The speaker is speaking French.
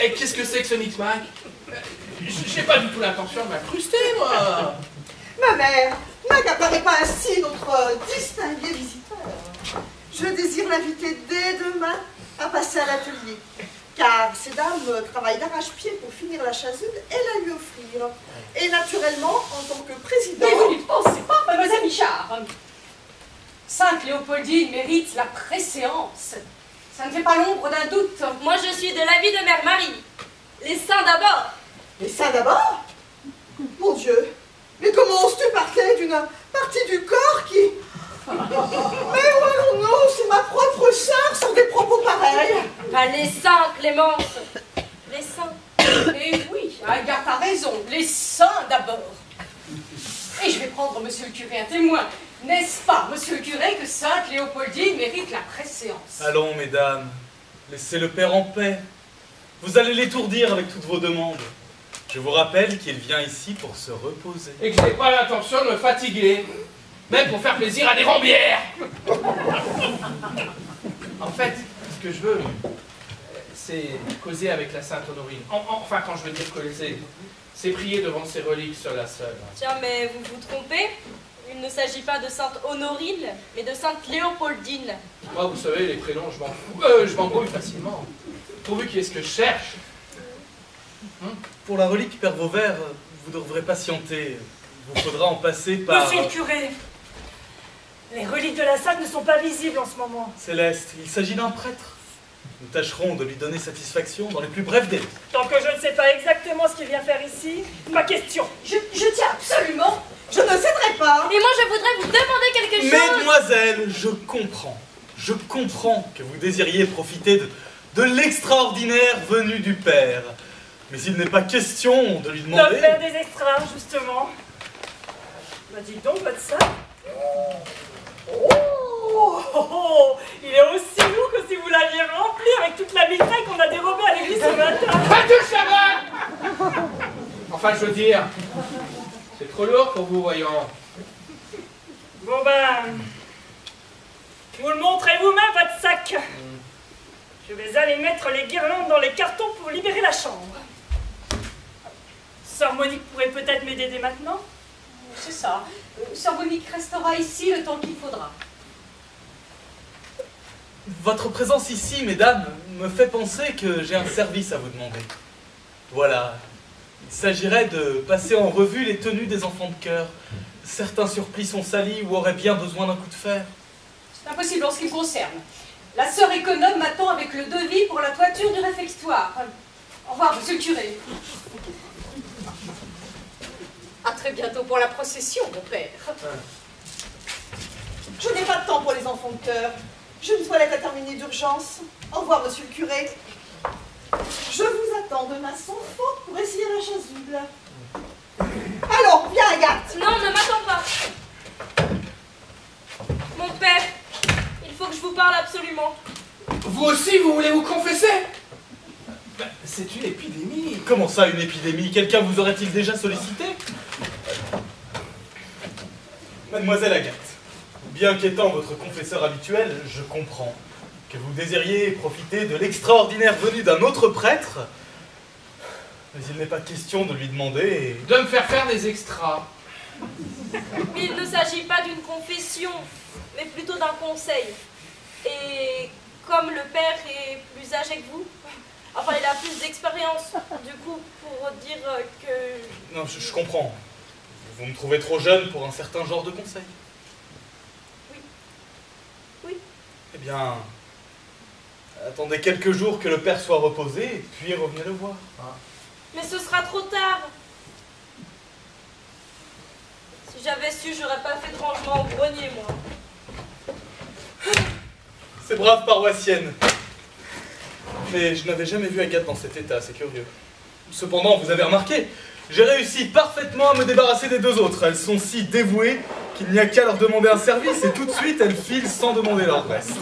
Et qu'est-ce que c'est que ce micmac? J'ai pas du tout l'intention de m'incruster, moi. Ma mère, n'accaparez pas ainsi notre distingué visiteur. Je désire l'inviter dès demain à passer à l'atelier, car ces dames travaillent d'arrache-pied pour finir la chasuble et la lui offrir. Et naturellement, en tant que président... Mais vous n'y pensez pas, mademoiselle Michard. Sainte Léopoldine mérite la préséance. Ça ne fait pas l'ombre d'un doute. Moi, je suis de l'avis de Mère Marie. Les saints d'abord. Les saints d'abord? Mon Dieu, mais comment oses-tu parler d'une partie du corps qui... Mais oh non, c'est ma propre sœur sur des propos pareils. Pas les saints, Clémence. Les saints. Et oui, Agathe a raison, les saints d'abord. Et je vais prendre monsieur le curé à témoin. N'est-ce pas, monsieur le curé, que sainte Léopoldine mérite la préséance? Allons, mesdames, laissez le père en paix. Vous allez l'étourdir avec toutes vos demandes. Je vous rappelle qu'il vient ici pour se reposer. Et que je n'ai pas l'intention de me fatiguer, même pour faire plaisir à des rambières. En fait, ce que je veux, c'est causer avec la Sainte Honorine. Enfin, quand je veux dire causer, c'est prier devant ses reliques seule à seule. Tiens, mais vous vous trompez. Il ne s'agit pas de Sainte Honorine, mais de Sainte Léopoldine. Moi, vous savez, les prénoms, je m'en fous. Je m'embrouille facilement. Pourvu qu'il y ait ce que je cherche. Pour la relique Père Vauvert, vous devrez patienter. Il vous faudra en passer par... Monsieur le curé, les reliques de la sainte ne sont pas visibles en ce moment. Céleste, il s'agit d'un prêtre. Nous tâcherons de lui donner satisfaction dans les plus brefs délais. Tant que je ne sais pas exactement ce qu'il vient faire ici, ma question. Je tiens absolument. Je ne céderai pas. Et moi, je voudrais vous demander quelque chose. Mesdemoiselles, je comprends que vous désiriez profiter de l'extraordinaire venu du Père. Mais il n'est pas question de lui De demander... faire des extras, justement. Bah dis donc, votre sac. Oh, il est aussi lourd que si vous l'aviez rempli avec toute la mitraille qu'on a dérobée à l'église ce matin. Pas de chaval. Enfin, je veux dire, c'est trop lourd pour vous, voyons. Bon ben, vous le montrez vous-même, votre sac. Je vais aller mettre les guirlandes dans les cartons pour libérer la chambre. Sœur Monique pourrait peut-être m'aider dès maintenant. C'est ça. Sœur Monique restera ici le temps qu'il faudra. Votre présence ici, mesdames, me fait penser que j'ai un service à vous demander. Voilà. Il s'agirait de passer en revue les tenues des enfants de chœur. Certains surplis sont salis ou auraient bien besoin d'un coup de fer. C'est impossible en ce qui me concerne. La sœur économe m'attend avec le devis pour la toiture du réfectoire. Au revoir, monsieur le curé. À très bientôt pour la procession, mon père. Je n'ai pas de temps pour les enfants de cœur. J'ai une toilette à terminer d'urgence. Au revoir, monsieur le curé. Je vous attends demain sans faute pour essayer la chasuble. Allons, viens, Agathe. Non, ne m'attends pas. Mon père, il faut que je vous parle absolument. Vous aussi, vous voulez vous confesser? Ben, c'est une épidémie. Comment ça, une épidémie? Quelqu'un vous aurait-il déjà sollicité? Mademoiselle Agathe, bien qu'étant votre confesseur habituel, je comprends que vous désiriez profiter de l'extraordinaire venue d'un autre prêtre, mais il n'est pas question de lui demander... De me faire faire des extras. Mais il ne s'agit pas d'une confession, mais plutôt d'un conseil. Et comme le père est plus âgé que vous, enfin il a plus d'expérience, du coup, pour dire que... Non, je comprends. Vous me trouvez trop jeune pour un certain genre de conseil. Oui. Oui. Eh bien, attendez quelques jours que le père soit reposé, puis revenez le voir. Mais ce sera trop tard. Si j'avais su, j'aurais pas fait de rangement au grenier, moi. C'est brave paroissienne. Mais je n'avais jamais vu Agathe dans cet état, c'est curieux. Cependant, vous avez remarqué, j'ai réussi parfaitement à me débarrasser des deux autres. Elles sont si dévouées qu'il n'y a qu'à leur demander un service et tout de suite elles filent sans demander leur reste.